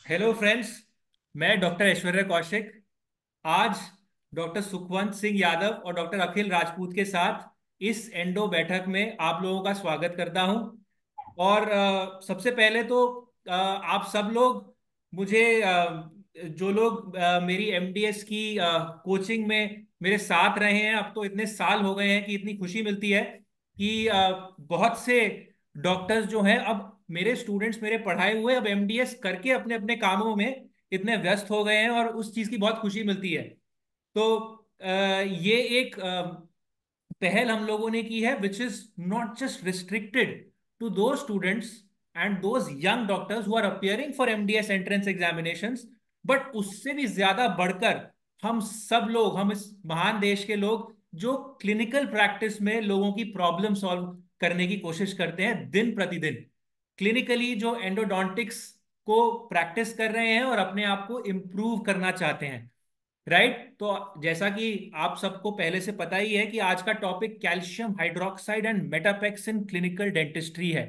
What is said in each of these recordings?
Hello friends. मैं doctor Aishwarya Kaushik आज doctor Sukhwant Singh Yadav और डॉक्टर अखिल राजपूत के साथ इस एंडो बैठक में आप लोगों का स्वागत करता हूं। और सबसे पहले तो आप सब लोग मुझे जो लोग मेरी एमडीएस की कोचिंग में मेरे साथ रहे हैं, अब तो इतने साल हो गए हैं कि इतनी खुशी मिलती है कि बहुत से डॉक्टर्स जो हैं, अब मेरे स्टूडेंट्स मेरे पढ़ाए हुए अब एमडीएस करके अपने अपने कामों में इतने व्यस्त हो गए हैं और उस चीज़ की बहुत खुशी मिलती है। तो ये एक पहल हम लोगों ने की है which is not just restricted to दो students and those young doctors who are appearing for MDS entrance examinations, but उससे भी ज्यादा बढ़कर हम सब लोग, हम इस महान देश के लोग जो क्लिनिकल प्रैक्टिस में लोगों की प्रॉब्लम सॉल्व करने की कोशिश करते हैं दिन प्रतिदिन, क्लिनिकली जो एंडोडोंटिक्स को प्रैक्टिस कर रहे हैं और अपने आप को इम्प्रूव करना चाहते हैं। राइट। तो जैसा कि आप सबको पहले से पता ही है कि आज का topic calcium hydroxide and Metapex in clinical dentistry है।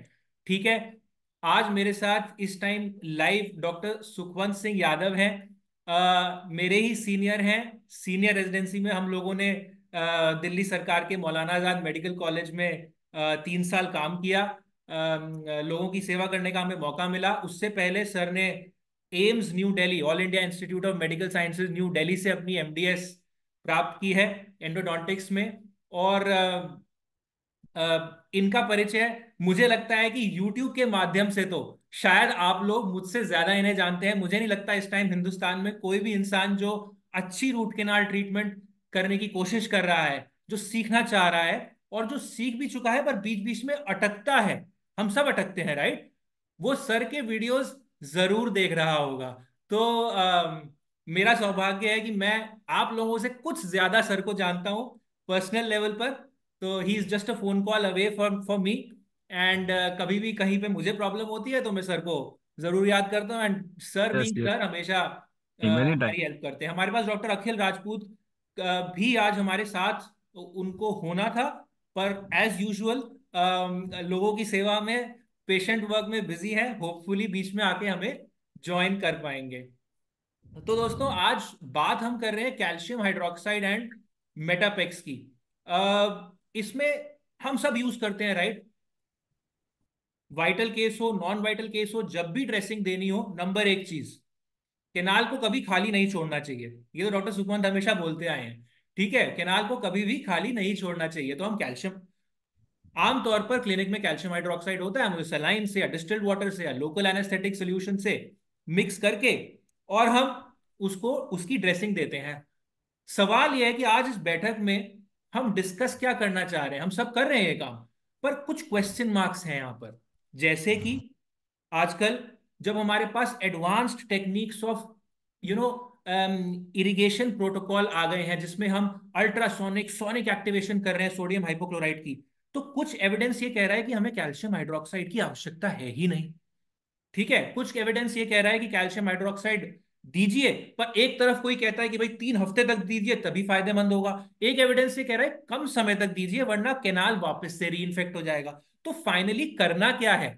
ठीक है। आज मेरे साथ इस time live doctor Sukhwant Singh Yadav हैं। मेरे ही सीनियर हैं। सीनियर रेजिडेंसी में हम लोगों ने दिल्ली सरकार के मौलाना आजाद मेडिकल कॉलेज में 3 साल काम किया। लोगों की सेवा करने का हमें मौका मिला। उससे पहले सर ने AIIMS new Delhi, all India institute of medical sciences new Delhi से अपनी एमडीएस प्राप्त की है एंडोडोंटिक्स में। और इनका परिचय मुझे लगता है कि यूट्यूब के माध्यम से तो शायद आप लोग मुझसे ज्यादा इन्हें जानते हैं। मुझे नहीं लगता इस टाइम हिंदुस्तान में कोई भी इंसान जो अच्छी रूट केनाल ट्रीटमेंट करने की कोशिश कर रहा है, जो सीखना चाह रहा है और जो सीख भी चुका है पर बीच बीच में अटकता है, हम सब अटकते हैं राइट, वो सर के वीडियोस जरूर देख रहा होगा। तो मेरा सौभाग्य है कि मैं आप लोगों से कुछ ज्यादा सर को जानता हूं पर्सनल लेवल पर। तो ही is just a phone call away for me. And कभी भी कहीं पे मुझे प्रॉब्लम होती है तो मैं सर को जरूर याद करता हूँ, and sir yes being yes. Sir हमेशा मेनी टाइम। हमारी हेल्प करते हैं। हमारे पास डॉक्टर अखिल राजपूत भी आज हमारे साथ उनको होना था, पर एज यूजुअल लोगों की सेवा में, पेशेंट वर्क में बिजी है, होपफुली बीच में आके हमें ज्वाइन कर पाएंगे। तो दोस्तों आज बात हम कर रहे हैं कैल्शियम हाइड्रोक्साइड एंड मेटापेक्स की। इसमें हम सब यूज करते हैं राइट। वाइटल केस हो, नॉन वाइटल केस हो, जब भी ड्रेसिंग देनी हो, नंबर एक चीज, केनाल को कभी खाली नहीं छोड़ना चाहिए। ये तो डॉक्टर सुखवंत हमेशा बोलते आए हैं। ठीक है, केनाल को कभी भी खाली नहीं छोड़ना चाहिए। तो हम कैल्शियम, आमतौर पर क्लिनिक में कैल्शियम हाइड्रोक्साइड होता है, हम उसे सलाइन से या डिस्टिल्ड वाटर से या लोकल एनेस्थेटिक सोल्यूशन से मिक्स करके और हम उसको उसकी ड्रेसिंग देते हैं। सवाल यह है कि आज इस बैठक में हम डिस्कस क्या करना चाह रहे हैं। हम सब कर रहे हैं ये काम, पर कुछ क्वेश्चन मार्क्स हैं यहां पर। जैसे कि आजकल जब हमारे पास advanced techniques of you know irrigation protocol आ गए हैं, जिसमें हम अल्ट्रासोनिक सोनिक एक्टिवेशन कर रहे हैं सोडियम हाइपोक्लोराइड की, तो कुछ एविडेंस ये कह रहा है कि हमें कैल्शियम हाइड्रोक्साइड की आवश्यकता है ही नहीं। ठीक है, कुछ एविडेंस ये कह रहा है कि कैल्शियम हाइड्रोक्साइड दीजिए, पर एक तरफ कोई कहता है कि भाई 3 हफ्ते तक दीजिए तभी फायदेमंद होगा। एक एविडेंस ये कह रहा है कम समय तक दीजिए वरना केनाल वापस से रीइंफेक्ट हो जाएगा। तो फाइनली करना क्या है,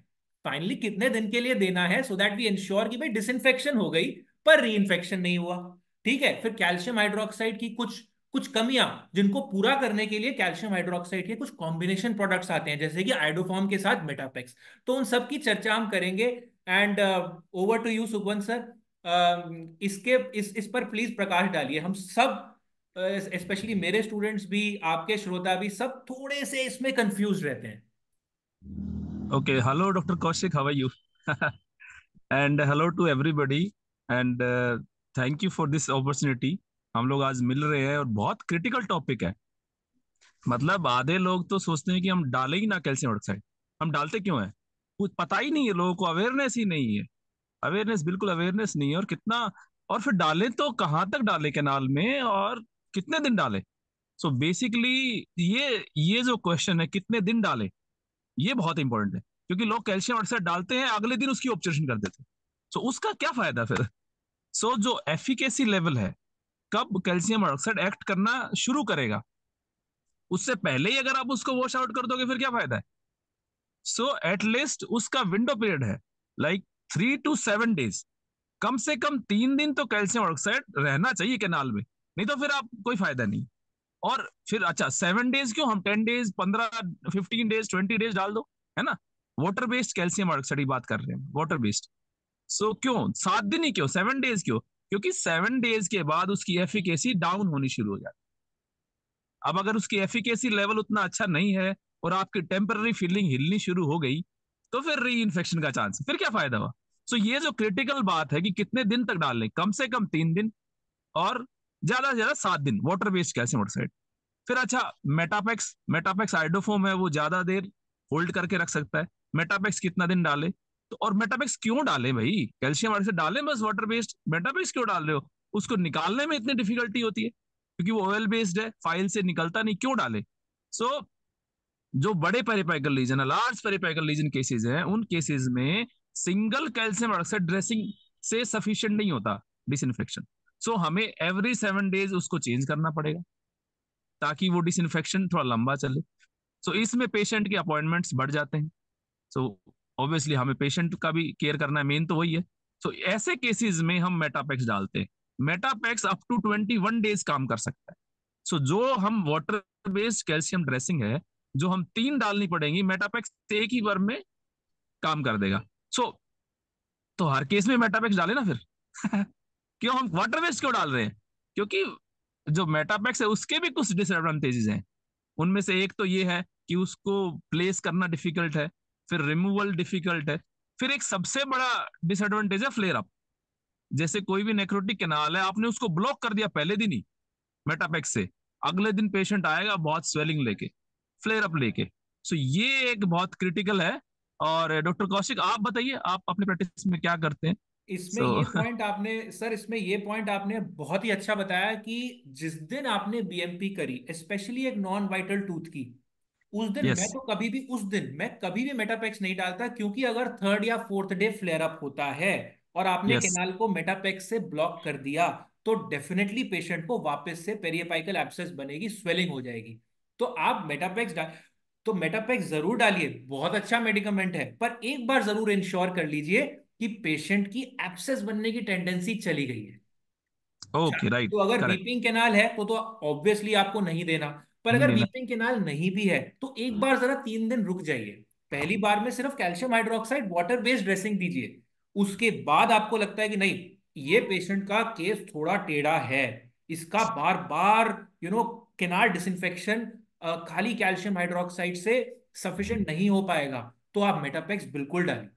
फाइनली कितने दिन के लिए देना है, सो दैट वी इंश्योर कि भाई डिसइंफेक्शन हो गई पर रीइंफेक्शन नहीं हुआ। ठीक है, फिर कैल्शियम हाइड्रोक्साइड की कुछ कुछ कमियां, जिनको पूरा करने के लिए कैल्शियम हाइड्रोक्साइड के कुछ कॉम्बिनेशन प्रोडक्ट्स आते हैं, जैसे कि आइडोफॉर्म के साथ मेटापेक्स। तो उन सब की चर्चा हम करेंगे। And over to you Sukhwant sir. इसके इस पर प्लीज प्रकाश डालिए। हम सब, स्पेशली मेरे स्टूडेंट्स भी, आपके श्रोता भी, सब थोड़े से इसमें कंफ्यूज रहते हैं। Okay, hello doctor Kaushik, how are you? And hello to everybody. And thank you for this opportunity. हम लोग आज मिल रहे हैं और बहुत क्रिटिकल टॉपिक है। मतलब आधे लोग तो सोचते हैं कि हम डालें ही ना कैल्शियम ऑक्साइड। हम डालते क्यों है? कुछ पता ही नहीं है लोगों को, अवेयरनेस ही नहीं है। अवेयरनेस, बिल्कुल अवेयरनेस नहीं है। और कितना, और फिर डालें तो कहाँ तक डालें कैनाल में, और कितने दिन डालें? सो बेसिकली ये जो क्वेश्चन है कितने दिन डालें, ये बहुत इंपॉर्टेंट है। क्योंकि लोग कैल्शियम ऑक्साइड डालते हैं, अगले दिन उसकी ऑब्जर्वेशन कर देते हैं। सो उसका क्या फायदा फिर? सो जो एफिकेसी लेवल है, कब कैल्शियम ऑक्साइड एक्ट करना शुरू करेगा, उससे पहले ही अगर आप उसको वॉश आउट कर दोगे फिर क्या फायदा है? सो एटलीस्ट उसका विंडो पीरियड है, लाइक 3 to 7 days। कम से कम 3 दिन तो कैल्शियम ऑक्साइड रहना चाहिए कैनाल में, नहीं तो फिर आप कोई फायदा नहीं। और फिर अच्छा 7 डेज क्यों, हम 10 डेज, 15, 15 डेज, 20 डेज डाल दो, है ना। वाटर बेस्ड कैल्शियम ऑक्साइड की बात कर रहे हैं, वाटर बेस्ड। सो क्यों 7 दिन ही क्यों, 7 डेज क्यों? क्योंकि 7 डेज के बाद उसकी एफिकेसी डाउन होनी शुरू हो जाती है। अब अगर उसकी एफिकेसी लेवल उतना अच्छा नहीं है और आपकी टेम्पररी फीलिंग हिलनी शुरू हो गई, तो फिर री इन्फेक्शन का चांस, फिर क्या फायदा हुआ। सो ये जो क्रिटिकल बात है कि कितने दिन तक डाल लें, कम से कम 3 दिन, और ज्यादा से ज्यादा 7 दिन वाटर बेस्ड कैल्शियम ऑक्साइड। फिर अच्छा, मेटापेक्स, मेटापेक्स आइडोफोम है, वो ज्यादा देर होल्ड करके रख सकता है। मेटापेक्स कितना दिन डाले? तो और मेटापेक्स क्यों डालें भाई, कैल्शियम ऑक्साइड डालें बस वाटर बेस्ड, मेटापेक्स क्यों डाल रहे हो? उसको निकालने में इतनी डिफिकल्टी होती है, क्योंकि वो ऑयल बेस्ड है, फाइल से निकलता नहीं, क्यों डाले? सो जो बड़े पेरिपेकल लीजन है, लार्ज पेरिपेकल लीजन केसेस हैं, उन केसेस में सिंगल कैल्शियम ऑक्साइड ड्रेसिंग से सफिशिएंट नहीं होता डिसइंफेक्शन। सो हमें एवरी 7 डेज उसको चेंज करना पड़ेगा, ताकि वो डिसइंफेक्शन थोड़ा लंबा चले। सो इसमें पेशेंट के अपॉइंटमेंट्स बढ़ जाते हैं। सो ऑब्वियसली हमें पेशेंट का भी केयर करना है, मेन तो वही है। सो ऐसे केसेस में हम मेटापेक्स डालते हैं। मेटापेक्स अप टू 21 डेज काम कर सकता है। सो जो हम वाटर बेस्ड कैल्शियम ड्रेसिंग है, जो हम 3 डालनी पड़ेंगी, मेटापेक्स एक ही बार में काम कर देगा। सो तो हर केस में मेटापेक्स डाले ना फिर। क्यों हम वाटर बेस्ड क्यों डाल रहे हैं? क्योंकि जो मेटापेक्स है उसके भी कुछ डिसएडवांटेजेस हैं। उनमें से एक तो ये है कि उसको प्लेस करना डिफिकल्ट है, फिर रिमूवल डिफिकल्ट है। फिर एक सबसे बड़ा डिसएडवांटेज है फ्लेयर अप। जैसे कोई भी नेक्रोटिक कैनाल है, आपने उसको ब्लॉक कर दिया पहले दिन ही मेटापेक्स से, अगले दिन पेशेंट आएगा बहुत स्वेलिंग लेके, फ्लेयर अप लेके। सो ये एक बहुत क्रिटिकल है। और डॉक्टर कौशिक आप बताइए, आप अपने प्रैक्टिस में क्या करते हैं? इसमें सो ये पॉइंट आपने सर, इसमें ये पॉइंट आपने बहुत ही अच्छा बताया कि जिस दिन आपने बीएमपी करी, स्पेशली एक नॉन वाइटल टूथ की, उस दिन यस, मैं तो कभी भी, उस दिन मैं कभी भी मेटापेक्स नहीं डालता, क्योंकि अगर थर्ड या फोर्थ डे फ्लेयर अप होता है और आपने यस, केनाल को मेटापेक्स से ब्लॉक कर दिया, तो डेफिनेटली पेशेंट को वापस से पेरियपाइकल एब्सेस बनेगी, स्वेलिंग हो जाएगी। तो आप मेटापेक्स डाल, तो मेटापेक्स जरूर डालिए, बहुत अच्छा मेडिकमेंट है, पर एक बार जरूर इंश्योर कर लीजिए कि पेशेंट की एब्सेस बनने की टेंडेंसी चली गई है। अच्छा, ओके, राइट, तो अगर करेक्ट, वीपिंग केनाल है तो ऑब्वियसली आपको नहीं देना। पर नहीं अगर देना। वीपिंग केनाल नहीं भी है तो एक बार जरा 3 दिन रुक जाइए। पहली बार में सिर्फ calcium hydroxide water based dressing दीजिए। उसके बाद आपको लगता है कि नहीं, ये पेशेंट का केस थोड़ा टेढ़ा है, इसका बार बार केनाल डिसइंफेक्शन खाली कैल्शियम हाइड्रोक्साइड से सफिशिएंट नहीं हो पाएगा, तो आप मेटापेक्स बिल्कुल डालिए।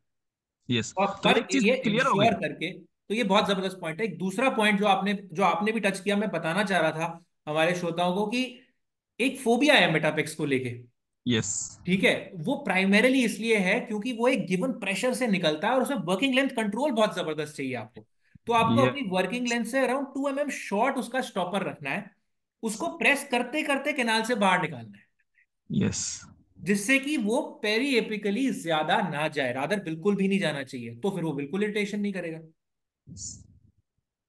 यस, और तो पर एक चीज ये क्लियर हो इंश्योर गई। करके, तो ये बहुत जबरदस्त पॉइंट है। एक दूसरा पॉइंट जो आपने भी टच किया, मैं बताना चाह रहा था हमारे श्रोताओं को कि एक फोबिया है मेटापेक्स को लेके। यस, ठीक है, वो प्राइमरीली इसलिए है क्योंकि वो एक गिवन प्रेशर से निकलता है और उसमें वर्किंग लेंथ कंट्रोल बहुत जबरदस्त चाहिए आपको। तो आपको ये, अपनी वर्किंग लेंथ से अराउंड 2 mm शॉर्ट उसका स्टॉपर रखना है, उसको प्रेस करते करते केनाल से बाहर निकालना है, यस, जिससे कि वो पेरी एपिकली ज्यादा ना जाए, रादर बिल्कुल भी नहीं जाना चाहिए, तो फिर वो बिल्कुल इरिटेशन नहीं करेगा।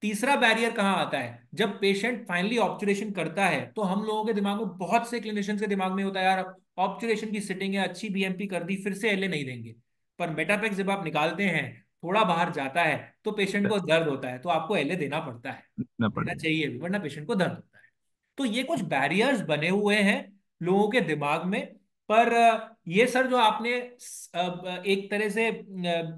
तीसरा बैरियर कहाँ आता है, जब पेशेंट फाइनली ऑब्जर्वेशन करता है, तो हम लोगों के दिमाग में, बहुत से क्लिनिशियंस के दिमाग में होता है, यार ऑब्जर्वेशन की सिटिंग है, अच्छी बीएमपी कर दी, फिर से एलए नहीं देंगे। पर मेटापेक्स जब आप निकालते हैं, थोड़ा बाहर जाता है, तो पेशेंट को दर्द होता है, तो आपको एलए देना पड़ता है, ना देना पड़ेगा। चाहिए भी, वरना पेशेंट को दर्द होता है। तो ये कुछ बैरियर्स बने हुए हैं लोगों के दिमाग में। पर ये सर जो आपने एक तरह से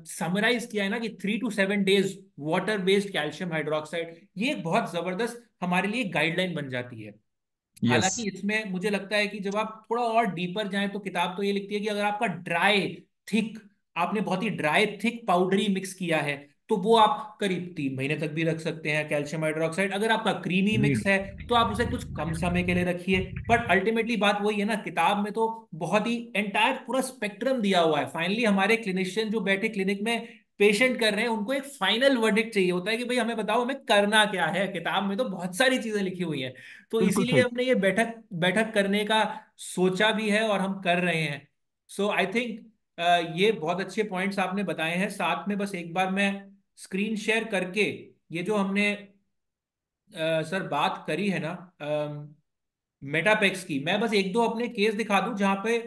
समराइज किया है ना कि 3 to 7 days water based calcium hydroxide, ये एक बहुत जबरदस्त हमारे लिए गाइडलाइन बन जाती है। यस, हालांकि इसमें मुझे लगता है कि जब आप थोड़ा और डीपर जाएं, तो किताब तो ये लिखती है कि अगर आपका ड्राई थिक, आपने बहुत ही ड्राई थिक पाउडरी मिक्स किया है, तो वो आप करीब 3 महीने तक भी रख सकते हैं कैल्शियम हाइड्रोक्साइड। अगर आपका क्रीमी नीड, मिक्स है तो आप उसे कुछ कम समय के लिए रखिए। बट अल्टीमेटली बात वही है ना, किताब में तो बहुत ही एंटायर पूरा स्पेक्ट्रम दिया हुआ है। फाइनली हमारे क्लिनिशियन जो बैठे क्लिनिक में पेशेंट कर रहे हैं, उनको एक फाइनल वर्डिक्ट चाहिए होता है कि भाई हमें बताओ हमें करना क्या है। किताब में तो बहुत सारी चीजें लिखी हुई हैं, तो बिल्कुल इसीलिए सही। हमने ये बैठक बैठक करने का सोचा भी है और हम कर रहे हैं। सो आई थिंक ये बहुत अच्छे पॉइंट्स आपने बताए हैं। साथ में बस एक बार मैं स्क्रीन शेयर करके, ये जो हमने सर बात करी है ना मेटापेक्स की, मैं बस एक दो अपने केस दिखा दूं जहां पे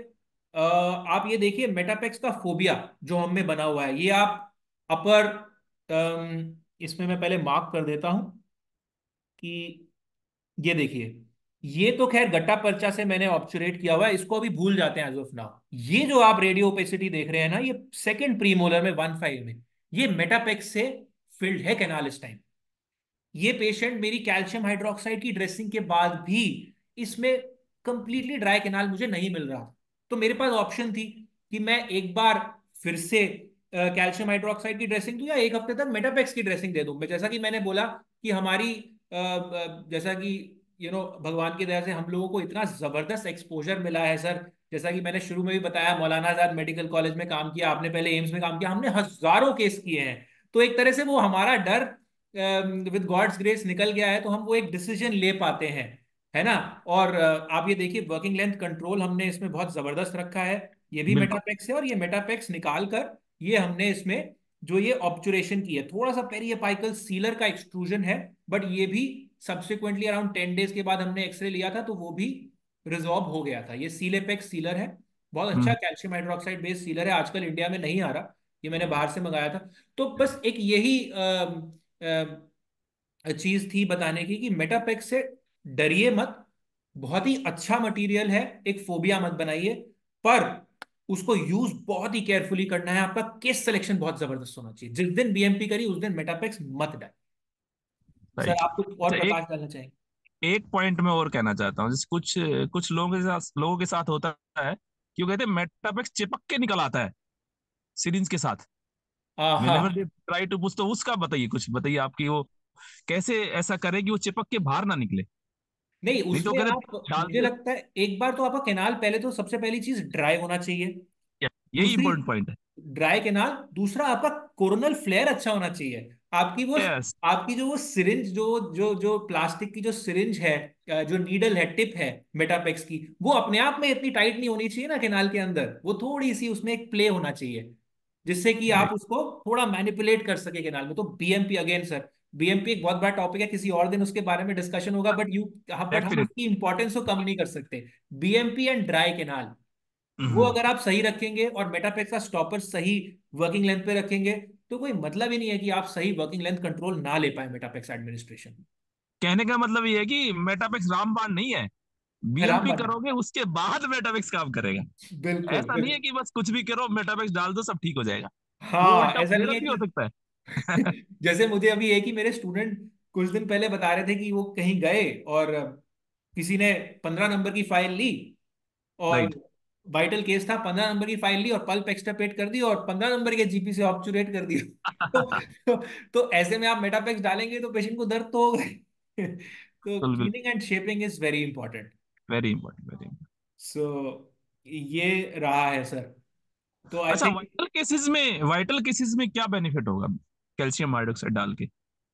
आप ये देखिए मेटापेक्स का फोबिया जो हमें बना हुआ है, ये आप अपर इसमें मैं पहले मार्क कर देता हूं कि ये देखिए, ये तो खैर गट्टा पर्चा से मैंने ऑब्चुरेट किया हुआ है, इसको अभी भूल जाते हैं एज ऑफ नाउ। ये जो आप रेडियो ओपेसिटी देख रहे हैं ना, ये सेकंड प्रीमोलर में 1/5 में, ये मेटापेक्स से फिल्ड है कैनाल इस टाइम। ये पेशेंट मेरी कैल्शियम हाइड्रोक्साइड की ड्रेसिंग के बाद भी इसमें कंप्लीटली ड्राई कैनाल मुझे नहीं मिल रहा। तो मेरे पास ऑप्शन थी कि मैं एक बार फिर से कैल्शियम हाइड्रोक्साइड की ड्रेसिंग दूं या एक हफ्ते तक मेटापेक्स की ड्रेसिंग दे दूं। मैं जैसा कि मैंने बोला कि हमारी जैसा कि भगवान की दया से हम लोगों को इतना जबरदस्त एक्सपोजर मिला है सर। जैसा कि मैंने शुरू में भी बताया, मौलाना आजाद मेडिकल कॉलेज में काम किया, आपने पहले एम्स में काम किया, हमने हजारों केस किए हैं। तो एक तरह से वो हमारा डर विद गॉड्स ग्रेस निकल गया है, तो हम वो एक डिसीजन ले पाते हैं, है ना। और आप ये देखिए, वर्किंग लेंथ कंट्रोल हमने इसमें बहुत जबरदस्त रखा है। ये भी बिल्कुल। मेटापेक्स है, और ये मेटापेक्स निकाल कर ये हमने इसमें जो ये ऑब्चुरेशन की है, थोड़ा सा पेरियपाइकल सीलर का एक्सट्रूजन है, बट ये भी सब्सिक्वेंटली अराउंड 10 डेज के बाद हमने एक्सरे लिया था तो वो भी रिजॉल्व हो गया था। ये सीलेपेक्स सीलर है, बहुत अच्छा हम्म। कैल्शियम हाइड्रोक्साइड बेस्ड सीलर है, आजकल इंडिया में नहीं आ रहा, ये मैंने बाहर से मंगाया था। तो बस एक यही चीज थी बताने की कि मेटापेक्स से डरिए मत, बहुत ही अच्छा मटेरियल है, एक फोबिया मत बनाइए, पर उसको यूज बहुत ही केयरफुली करना है। आपका केस सिलेक्शन बहुत जबरदस्त होना चाहिए। जिस दिन बीएमपी करी उस दिन मेटापेक्स मत डाल। Sir right. आप कुछ और अच्छा, एक प्रकाश डालना चाहेंगे? एक पॉइंट मैं और कहना चाहता हूँ। जैसे कुछ कुछ लोगों के साथ होता है कि वो कहते हैं मेटापेक्स चिपक के निकल आता है सिरिंज के साथ। हाँ, whenever they try to push, तो उसका बताइए, कुछ बताइए आपकी वो कैसे ऐसा करे कि वो चिपक के बाहर ना निकले। नहीं नहीं तो उसमें कहते आप, मुझे डालते। लगता है एक बार तो आपका कैनाल, पहले तो सबसे पहली चीज ड्राई होना चाहिए। यही दूसरी, इंपॉर्टेंट पॉइंट है। Dry canal. दूसरा, आपका कोरोनल फ्लेयर अच्छा होना चाहिए। आपकी वो, यस। आपकी जो वो सिरिंज, जो जो जो प्लास्टिक की जो सिरिंज है, जो नीडल है, टिप है मेटापेक्स की, वो अपने आप में इतनी टाइट नहीं होनी चाहिए ना कैनाल के अंदर, वो थोड़ी सी उसमें एक प्ले होना चाहिए, जिससे कि आप राइट। उसको थोड़ा मैनिपुलेट कर सके कैनाल में। तो बीएमपी अगेन सर, बीएमपी एक बहुत बड़ा टॉपिक है, किसी और दिन उसके बारे में डिस्कशन होगा, बट हम डेफिनेट। उसकी इंपॉर्टेंस को कम नहीं कर सकते। बीएमपी एंड ड्राई कैनाल, वो हम्म। अगर आप सही रखेंगे और मेटापेक्स का स्टॉपर सही वर्किंग लेंथ पे रखेंगे, तो कोई मतलब ही नहीं है कि आप सही वर्किंग लेंथ कंट्रोल ना ले पाए मेटापेक्स एडमिनिस्ट्रेशन। कहने का मतलब ये है कि मेटापेक्स रामबाण नहीं है। राम बीएमपी बात करोगे उसके बाद मेटापेक्स काम करेगा। है। बिल्कुल ऐसा नहीं है बिल्कुल। कि बस कुछ भी करो मेटापेक्स डाल दो सब ठीक हो जाएगा। वो हाँ, उल्टा ऐसा नहीं फेरत है भी हो कि सकता है। जैसे मुझे अभी एक ही मेरे स्टूडेंट कुछ दिन पहले बता रहे थे कि वो कहीं गए और किसी ने 15 नंबर की फाइल ली, और राइट। वाइटल केस था, 15 नंबर की फाइल ली और पल्प एक्सट्रापेट कर दी और 15 नंबर के जीपी से ऑब्चुरेट कर दिया। तो, तो ऐसे में आप मेटापेक्स डालेंगे तो पेशेंट को दर्द तो होगा ही। तो बिल्कुल बिल्कुल। Cleaning and shaping is very important. Very important, very important. So ये रहा है सर। तो आई अच्छा, थिंक वाइटल केसेस में क्या बेनिफिट होगा कैल्शियम हाइड्रोक्साइड डाल के?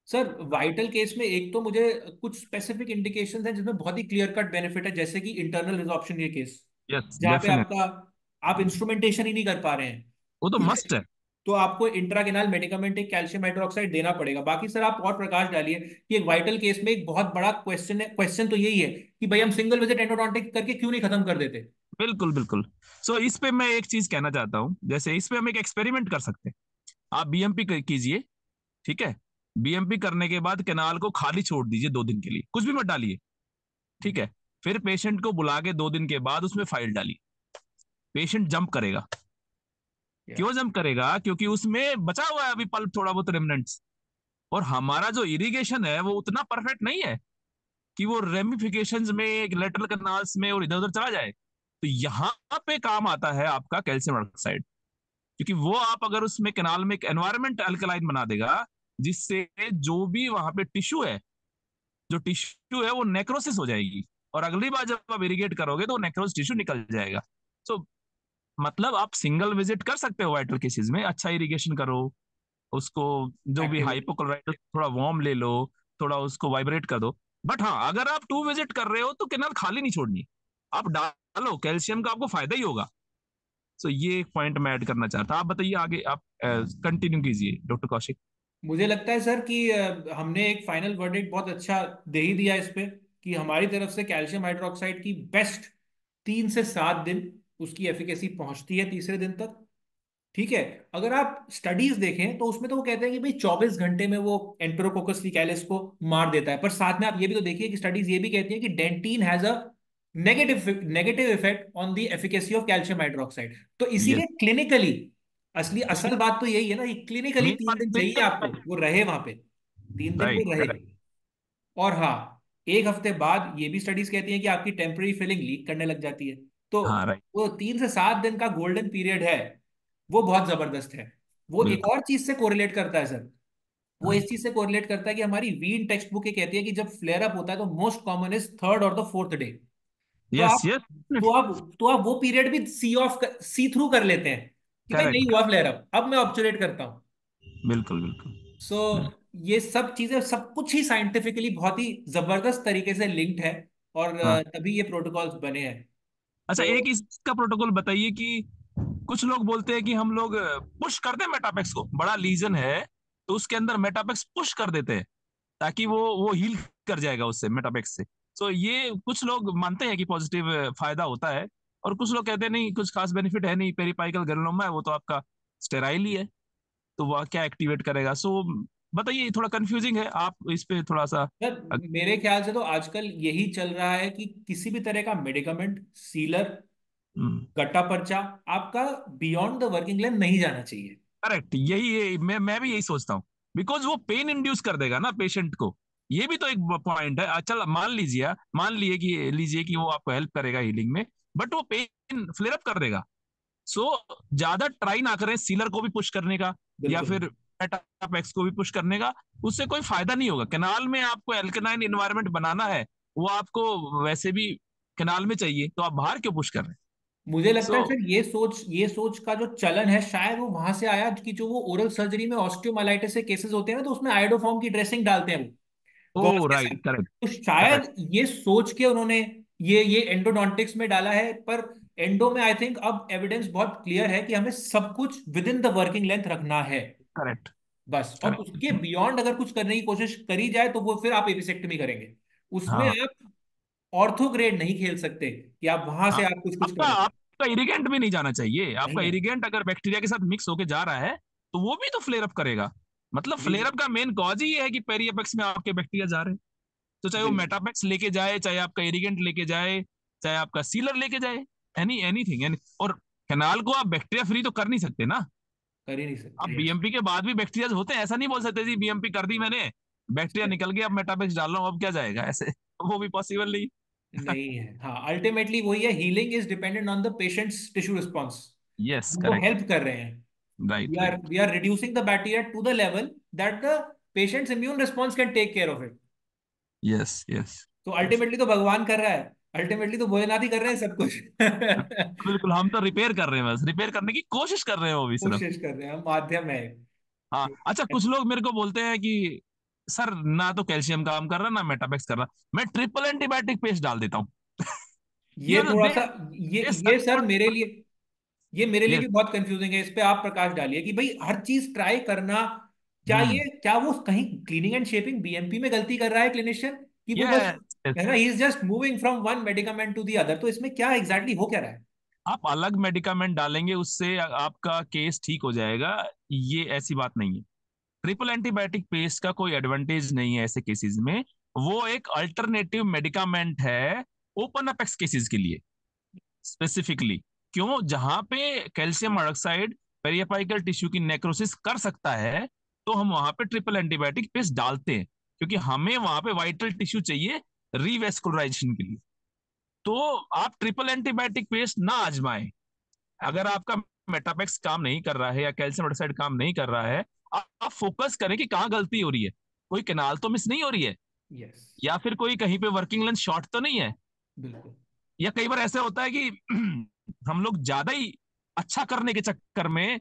सर, वाइटल केस में एक तो मुझे कुछ स्पेसिफिक इंडिकेशंस हैं जिसमें बहुत ही क्लियर कट बेनिफिट है, जैसे कि इंटरनल रिजॉर्प्शन के केस, यस, जहाँ पे डेफिनेट। आपका, आप इंस्ट्रूमेंटेशन ही नहीं कर पा रहे वो तो हैं, मस्ट है। तो आपको इंट्राकेनाल मेडिकामेंट एक कैल्शियम हाइड्रोक्साइड देना पड़ेगा। बाकी सर आप और प्रकाश डालिए कि एक वाइटल केस में एक बहुत बड़ा क्वेश्चन है, क्वेश्चन तो यही है कि भाई हम सिंगल विजिट एंडोडोंटिक करके क्यों नहीं खत्म कर देते। बिल्कुल बिल्कुल। सो इस पे मैं एक चीज कहना चाहता हूँ। जैसे इस पे हम एक एक्सपेरिमेंट कर सकते हैं। आप बीएमपी कीजिए, ठीक है। बीएमपी करने के बाद कैनाल को खाली छोड़ दीजिए 2 दिन के लिए, कुछ भी मत डालिए, ठीक है। फिर पेशेंट को बुला के 2 दिन के बाद उसमें फाइल डालिए। पेशेंट जंप करेगा। या क्यों जंप करेगा? क्योंकि उसमें बचा हुआ है अभी पल्प, थोड़ा बहुत रेमिनेंट्स। और हमारा जो इरिगेशन है वो उतना परफेक्ट नहीं है कि वो रेमिफिकेशंस में, लेटरल कैनाल्स में और इधर उधर चला जाए। तो यहाँ पे काम आता है आपका कैल्शियम ऑक्साइड। क्योंकि वो आप अगर उसमें कैनाल में एक एनवायरमेंट अल्कलाइन बना देगा, जिससे जो भी वहां पे टिश्यू है, जो टिश्यू है वो नेक्रोसिस हो जाएगी। और अगली बार जब आप इरिगेट करोगे तो नेक्रोस टिश्यू निकल जाएगा। सो मतलब आप सिंगल विजिट कर सकते हो वाइटल केसेस में, अच्छा इरिगेशन करो उसको, जो भी एक्टिव। हाइपोक्लोराइड थोड़ा वार्म ले लो, थोड़ा उसको वाइब्रेट कर दो। बट हाँ, अगर आप 2 विजिट कर रहे हो तो कैनाल खाली नहीं छोड़नी। आप डालो, कैल्शियम का आपको फायदा ही होगा। सो ये एक पॉइंट मैं ऐड करना चाहता। आप बताइए आगे, आप कंटिन्यू कीजिए डॉक्टर कौशिक। मुझे लगता है सर कि हमने एक फाइनल वर्डिक्ट बहुत अच्छा दे ही दिया इस पे, कि हमारी तरफ से कैल्शियम हाइड्रोक्साइड की बेस्ट 3 से 7 दिन उसकी एफिकेसी पहुंचती है, तीसरे दिन तक। ठीक है। अगर आप स्टडीज देखें तो उसमें तो वो कहते हैं कि भाई 24 घंटे में वो एंटेरोकोकस फीकैलिस को मार देता है, पर साथ में आप ये भी तो देखिए कि स्टडीज ये भी कहती है कि dentine has a negative negative effect on the efficacy of calcium hydroxide. तो यस। इसीलिए क्लिनिकली असली असल बात तो यही है ना कि क्लिनिकली मेन बात 3 दिन तो चाहिए ये आपको, है। वो रहे वहां पे, 3 दिन वो राइट, रहे। करेक्ट। और हाँ, एक हफ्ते बाद ये भी स्टडीज कहती हैं कि आपकी टेम्पररी फिलिंग लीक करने लग जाती है। तो हाँ, राइट। वो 3 से 7 दिन का गोल्डन पीरियड है, वो बहुत जबरदस्त है। वो एक बिल्कुल। और चीज से कोरिलेट करता है सर। वो इस हाँ। चीज से कोरिलेट करता है कि हमारी वीन टेक्स्ट बुक ये कहती है कि जब फ्लेयर अप होता है तो मोस्ट कॉमन इज थर्ड और द फोर्थ डे। तो यस, आप यस। तो आप वो पीरियड भी सी थ्रू कर लेते हैं कि भाई नहीं करेक्ट। हुआ फ्लेयर अप, अब मैं ऑब्जर्वेट करता हूँ। बिल्कुल, बिल्कुल। सो ये सब चीजें, सब कुछ ही साइंटिफिकली बहुत ही जबरदस्त तरीके से लिंक्ड है, और हाँ। तभी ये प्रोटोकॉल्स बने हैं। अच्छा, तो एक इसका प्रोटोकॉल बताइए कि कुछ लोग बोलते हैं कि हम लोग पुश कर दें मेटापेक्स को, बड़ा लीजन है तो उसके अंदर मेटापेक्स पुश कर देते हैं ताकि वो हील कर जाएगा उससे, मेटापेक्स से। तो ये कुछ लोग मानते हैं कि पॉजिटिव फायदा होता है, और कुछ लोग कहते हैं नहीं, कुछ खास बेनिफिट है नहीं, पेरिपाइकल ग्रेनुलोमा है वो तो आपका स्टेराइल ही है, तो वह क्या एक्टिवेट करेगा। सो बताइए, थोड़ा कंफ्यूजिंग है, आप इस पे थोड़ा सा। सर, मेरे ख्याल से तो आजकल यही चल रहा है कि किसी भी तरह का मेडिकमेंट, सीलर, गट्टा पर्चा, आपका बियॉन्ड द वर्किंग लेंथ नहीं जाना चाहिए। करेक्ट, यही मैं भी यही सोचता हूँ, बिकॉज वो पेन इंड्यूस कर देगा ना पेशेंट को। ये भी तो एक पॉइंट है। चल, मान लीजिए कि वो आपको हेल्प करेगा हीलिंग में, बट वो पेन फ्लेयर अप कर देगा। सो ज्यादा ट्राई ना करें सीलर को भी पुश करने का, या बिल्कुल। फिर मेटापेक्स को भी पुश करने का। उससे कोई फायदा नहीं होगा। कैनाल में आपको एल्केनाइन इन्वायरमेंट बनाना है, वो आपको वैसे भी कैनाल में चाहिए, तो आप बाहर क्यों पुश कर रहे हैं। मुझे लगता सो है सर ये सोच का जो चलन है शायद वो वहां से आया कि जो वो ओरल सर्जरी में ऑस्टियोमाइलिटिस के केसेस होते हैं ना, तो उसमें आयोडोफॉर्म की ड्रेसिंग डालते हैं वो गॉज ओ, के राइट, साथ। करेक्ट। तो करेक्ट। शायद ये सोच के उन्होंने ये एंडोडोंटिक्स में डाला है, पर एंडो में आई थिंक अब एविडेंस बहुत क्लियर है कि हमें सब कुछ with in the working length रखना है। करेक्ट। बस, और उसके करेक्ट। बियॉन्ड अगर कुछ करने की कोशिश करी जाए तो वो फिर आप एपिसेक्टमी करेंगे। उसमें हाँ, आप ऑर्थो ग्रेड नहीं खेल सकते कि आप वहां हाँ। से आप कुछ कुछ आपका कर रहे हैं। आपका इरिगेंट भी नहीं जाना चाहिए। नहीं आपका जाना। इरिगेंट अगर बैक्टीरिया के साथ मिक्स होके जा रहा है, तो वो भी तो फ्लेयर अप करेगा। मतलब फ्लेयर बिल्कुल। अप का मेन कॉज ही ये है कि पेरियपेक्स में आपके बैक्टीरिया जा रहे हैं। तो चाहे वो बिल्कुल। मेटापेक्स लेके जाए, चाहे आपका इरिगेंट लेके जाए, चाहे आपका सीलर लेके जाए, एनीथिंग। और कैनाल को आप बैक्टीरिया फ्री तो कर नहीं सकते ना। कर ही नहीं आप सकते। यस। बीएमपी के बाद भी बैक्टीरिया होते हैं, ऐसा नहीं बोल सकते जी बीएमपी कर दी मैंने, बैक्टीरिया निकल गया, अब मेटापेक्स डाल रहा हूँ, अब क्या जाएगा ऐसे। वो भी पॉसिबल नहीं। नहीं है, हाँ, अल्टीमेटली वही है, healing is dependent on the patient's tissue response. Yes, उनको करेक्ट। हेल्प कर रहे हैं। We right, are right. We are reducing the bacteria to the level that the patient's immune response can take care of it. Yes, yes. तो ultimately तो भगवान कर रहा है, अल्टीमेटली तो भोलेनाथ ही कर रहे हैं सब कुछ। बिल्कुल, हम तो रिपेयर कर रहे हैं, बस रिपेयर करने की कोशिश कर रहे हैं वो भी सिर्फ। कोशिश कर रहे हैं, हम माध्यम है। हाँ। अच्छा, कुछ लोग मेरे को बोलते हैं कि सर, ना तो कैल्शियम काम कर रहा, ना मेटापेक्स कर रहा, मैं ट्रिपल एंटीबायोटिक पेस्ट डाल देता हूँ। ये थोड़ा सा, ये दे ये सच सर में। मेरे लिए यस। भी बहुत कंफ्यूजिंग है। इस पे आप प्रकाश डालिए कि भाई हर चीज ट्राई करना, हम्म। क्या वो कहीं क्लीनिंग एंड शेपिंग बीएमपी में गलती कर रहा है क्लिनिशियन, कि वो बस, है यस। ना, he is just moving from one medicament to the other. तो इसमें क्या एग्जैक्टली exactly हो क्या रहा है? आप अलग मेडिकामेंट डालेंगे उससे आपका केस ठीक हो जाएगा, ये ऐसी बात नहीं है। ट्रिपल एंटीबायोटिक पेस्ट का कोई एडवांटेज नहीं है ऐसे केसेस में। वो एक अल्टरनेटिव मेडिकामेंट है ओपन अपेक्स केसेस के लिए स्पेसिफिकली। क्यों? जहां पे कैल्शियम ऑक्साइड पेरियापाइकल टिश्यू की नेक्रोसिस कर सकता है, तो हम वहां पे ट्रिपल एंटीबायोटिक पेस्ट डालते हैं, क्योंकि हमें वहां पे वाइटल टिश्यू चाहिए रीवेस्कुलराइजेशन के लिए। तो आप ट्रिपल एंटीबायोटिक पेस्ट ना आजमाएं। अगर आपका मेटापेक्स काम नहीं कर रहा है या कैल्शियम ऑक्साइड काम नहीं कर रहा है, आप फोकस करें कि कहाँ गलती हो रही है। कोई केनाल तो मिस नहीं हो रही है, यस। या फिर कोई कहीं पे वर्किंग लेंथ शॉर्ट तो नहीं है। बिल्कुल। या कई बार ऐसा होता है कि हम लोग ज्यादा ही अच्छा करने के चक्कर में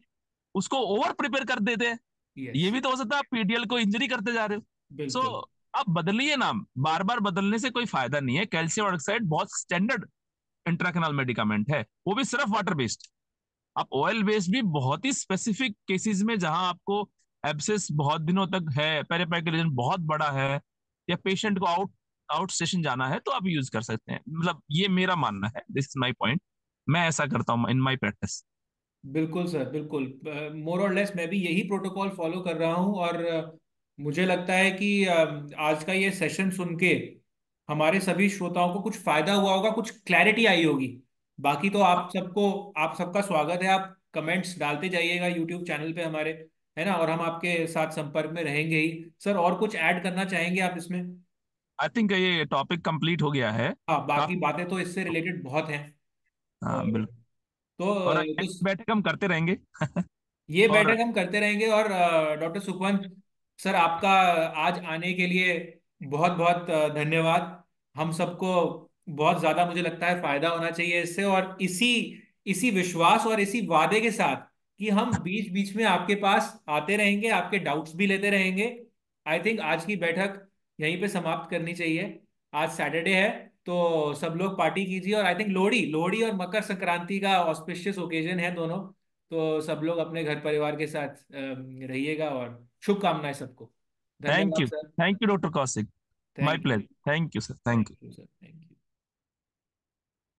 उसको ओवर प्रिपेयर कर देते हैं। यस। ये भी तो हो सकता है आप पीडीएल को इंजरी करते जा रहे हो। सो बिल्कुल। आप बदलिए नाम, बार बार बदलने से कोई फायदा नहीं है। कैल्शियम ऑक्साइड बहुत स्टैंडर्ड इंट्राकेनल मेडिकामेंट है, वो भी सिर्फ वाटर बेस्ड। आप ऑयल बेस्ड भी बहुत ही स्पेसिफिक केसेस में, जहां आपको एब्सेस बहुत दिनों तक है, पेरिफेरल रीजन बहुत बड़ा है, या पेशेंट को आउट स्टेशन जाना है, तो आप यूज कर सकते हैं। मतलब ये मेरा मानना है, दिस इज माय पॉइंट। मैं ऐसा करता हूँ इन माय प्रैक्टिस। बिल्कुल सर, बिल्कुल। मोर और लेस मैं भी यही प्रोटोकॉल फॉलो कर रहा हूँ। और मुझे लगता है कि आज का ये सेशन सुन के हमारे सभी श्रोताओं को कुछ फायदा हुआ होगा, कुछ क्लैरिटी आई होगी। बाकी तो आप सबका स्वागत है। आप कमेंट्स डालते जाइएगा यूट्यूब चैनल पे हमारे, है ना। और हम आपके साथ संपर्क में रहेंगे ही। सर, और कुछ ऐड करना चाहेंगे आप इसमें? आई थिंक ये टॉपिक कंप्लीट हो गया है। हाँ, बाकी काफी। बातें तो इससे रिलेटेड बहुत हैं। हाँ और बिल्कुल। और तो आगे बैठक हम करते रहेंगे। ये और बैठक हम करते रहेंगे। और डॉक्टर सुखवंत सर, आपका आज आने के लिए बहुत बहुत धन्यवाद। हम सबको बहुत ज्यादा, मुझे लगता है, फायदा होना चाहिए इससे। और इसी इसी विश्वास और इसी वादे के साथ कि हम बीच बीच में आपके पास आते रहेंगे, आपके डाउट्स भी लेते रहेंगे, आई थिंक आज की बैठक यहीं पे समाप्त करनी चाहिए। आज सैटरडे है, तो सब लोग पार्टी कीजिए। और आई थिंक लोहड़ी लोहड़ी और मकर संक्रांति का ऑस्पिशियस ओकेजन है दोनों। तो सब लोग अपने घर परिवार के साथ रहिएगा। और शुभकामनाएं सबको। थैंक धन्यवाद you, sir. Thank you doctor Kaushik. My thank you. Pleasure, thank you sir, thank thank you. You sir.